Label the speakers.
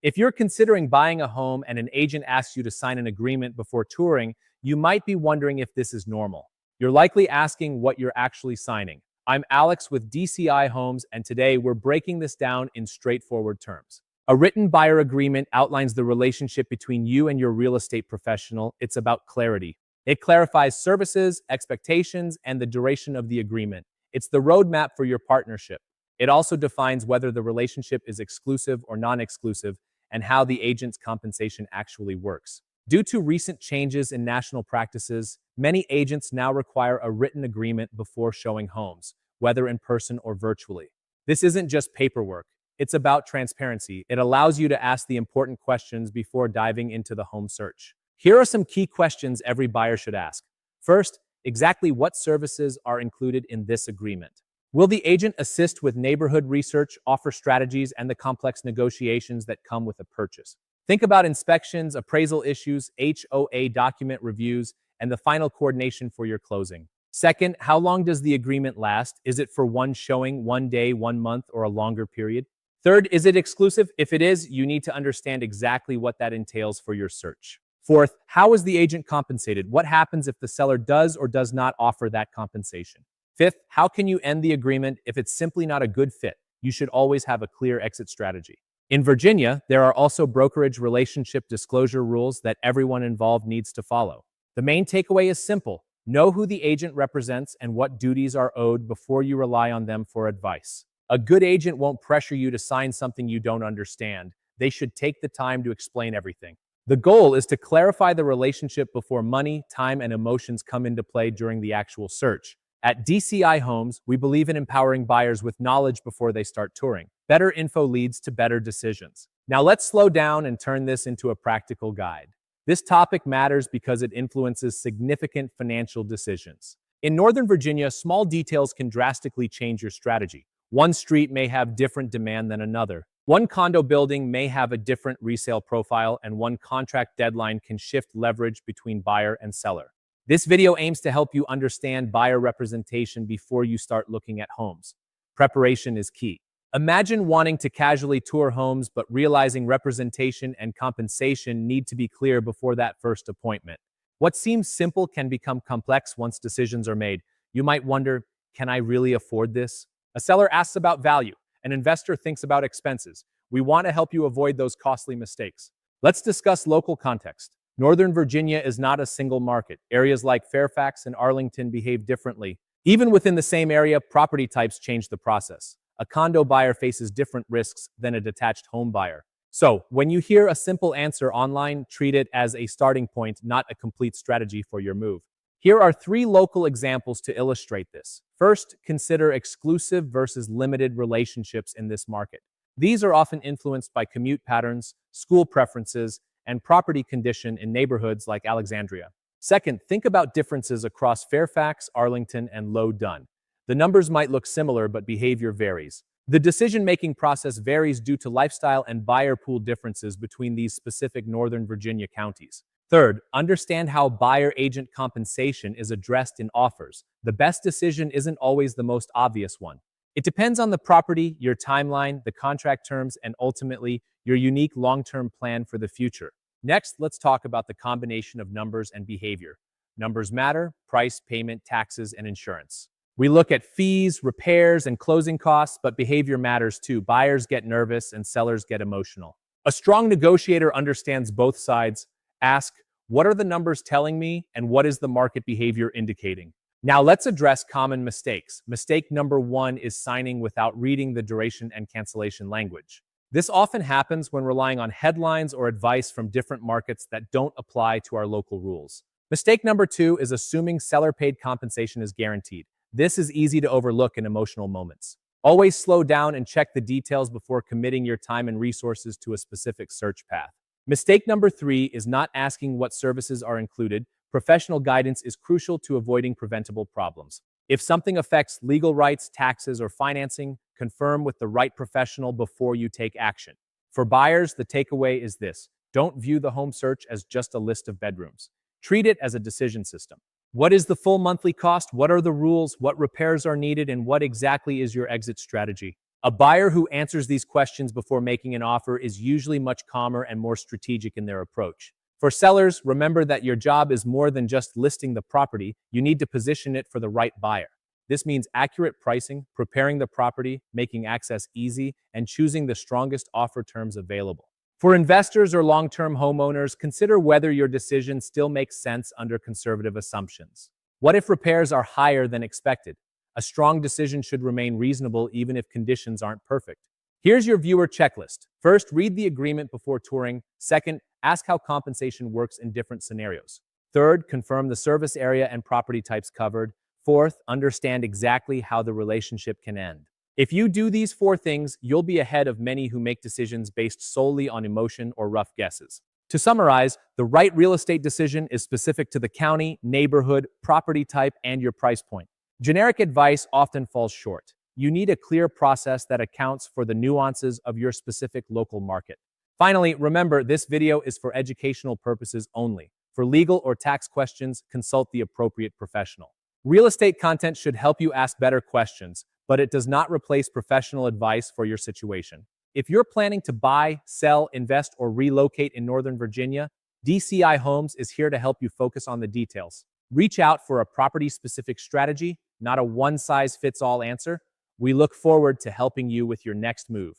Speaker 1: If you're considering buying a home and an agent asks you to sign an agreement before touring, you might be wondering if this is normal. You're likely asking what you're actually signing. I'm Alex with DCI Homes, and today we're breaking this down in straightforward terms. A written buyer agreement outlines the relationship between you and your real estate professional. It's about clarity. It clarifies services, expectations, and the duration of the agreement. It's the roadmap for your partnership. It also defines whether the relationship is exclusive or non-exclusive and how the agent's compensation actually works. Due to recent changes in national practices, many agents now require a written agreement before showing homes, whether in person or virtually. This isn't just paperwork. It's about transparency. It allows you to ask the important questions before diving into the home search. Here are some key questions every buyer should ask. First, exactly what services are included in this agreement? Will the agent assist with neighborhood research, offer strategies, and the complex negotiations that come with a purchase? Think about inspections, appraisal issues, HOA document reviews, and the final coordination for your closing. Second, how long does the agreement last? Is it for one showing, one day, 1 month, or a longer period? Third, is it exclusive? If it is, you need to understand exactly what that entails for your search. Fourth, how is the agent compensated? What happens if the seller does or does not offer that compensation? Fifth, how can you end the agreement if it's simply not a good fit? You should always have a clear exit strategy. In Virginia, there are also brokerage relationship disclosure rules that everyone involved needs to follow. The main takeaway is simple. Know who the agent represents and what duties are owed before you rely on them for advice. A good agent won't pressure you to sign something you don't understand. They should take the time to explain everything. The goal is to clarify the relationship before money, time, and emotions come into play during the actual search. At DCI Homes, we believe in empowering buyers with knowledge before they start touring. Better info leads to better decisions. Now let's slow down and turn this into a practical guide. This topic matters because it influences significant financial decisions. In Northern Virginia, small details can drastically change your strategy. One street may have different demand than another. One condo building may have a different resale profile, and one contract deadline can shift leverage between buyer and seller. This video aims to help you understand buyer representation before you start looking at homes. Preparation is key. Imagine wanting to casually tour homes but realizing representation and compensation need to be clear before that first appointment. What seems simple can become complex once decisions are made. You might wonder, can I really afford this? A seller asks about value. An investor thinks about expenses. We want to help you avoid those costly mistakes. Let's discuss local context. Northern Virginia is not a single market. Areas like Fairfax and Arlington behave differently. Even within the same area, property types change the process. A condo buyer faces different risks than a detached home buyer. So, when you hear a simple answer online, treat it as a starting point, not a complete strategy for your move. Here are 3 local examples to illustrate this. First, consider exclusive versus limited relationships in this market. These are often influenced by commute patterns, school preferences, and property condition in neighborhoods like Alexandria. Second, think about differences across Fairfax, Arlington, and Loudoun. The numbers might look similar, but behavior varies. The decision-making process varies due to lifestyle and buyer pool differences between these specific Northern Virginia counties. Third, understand how buyer-agent compensation is addressed in offers. The best decision isn't always the most obvious one. It depends on the property, your timeline, the contract terms, and ultimately, your unique long-term plan for the future. Next, let's talk about the combination of numbers and behavior. Numbers matter: price, payment, taxes, and insurance. We look at fees, repairs, and closing costs, but behavior matters too. Buyers get nervous and sellers get emotional. A strong negotiator understands both sides. Ask, what are the numbers telling me, and what is the market behavior indicating? Now let's address common mistakes. Mistake number 1 is signing without reading the duration and cancellation language. This often happens when relying on headlines or advice from different markets that don't apply to our local rules. Mistake number 2 is assuming seller-paid compensation is guaranteed. This is easy to overlook in emotional moments. Always slow down and check the details before committing your time and resources to a specific search path. Mistake number 3 is not asking what services are included. Professional guidance is crucial to avoiding preventable problems. If something affects legal rights, taxes, or financing, confirm with the right professional before you take action. For buyers, the takeaway is this: don't view the home search as just a list of bedrooms. Treat it as a decision system. What is the full monthly cost? What are the rules? What repairs are needed? And what exactly is your exit strategy? A buyer who answers these questions before making an offer is usually much calmer and more strategic in their approach. For sellers, remember that your job is more than just listing the property. You need to position it for the right buyer. This means accurate pricing, preparing the property, making access easy, and choosing the strongest offer terms available. For investors or long-term homeowners, consider whether your decision still makes sense under conservative assumptions. What if repairs are higher than expected? A strong decision should remain reasonable even if conditions aren't perfect. Here's your viewer checklist. First, read the agreement before touring. Second, ask how compensation works in different scenarios. Third, confirm the service area and property types covered. Fourth, understand exactly how the relationship can end. If you do these 4 things, you'll be ahead of many who make decisions based solely on emotion or rough guesses. To summarize, the right real estate decision is specific to the county, neighborhood, property type, and your price point. Generic advice often falls short. You need a clear process that accounts for the nuances of your specific local market. Finally, remember, this video is for educational purposes only. For legal or tax questions, consult the appropriate professional. Real estate content should help you ask better questions, but it does not replace professional advice for your situation. If you're planning to buy, sell, invest, or relocate in Northern Virginia, DCI Homes is here to help you focus on the details. Reach out for a property-specific strategy, not a one-size-fits-all answer. We look forward to helping you with your next move.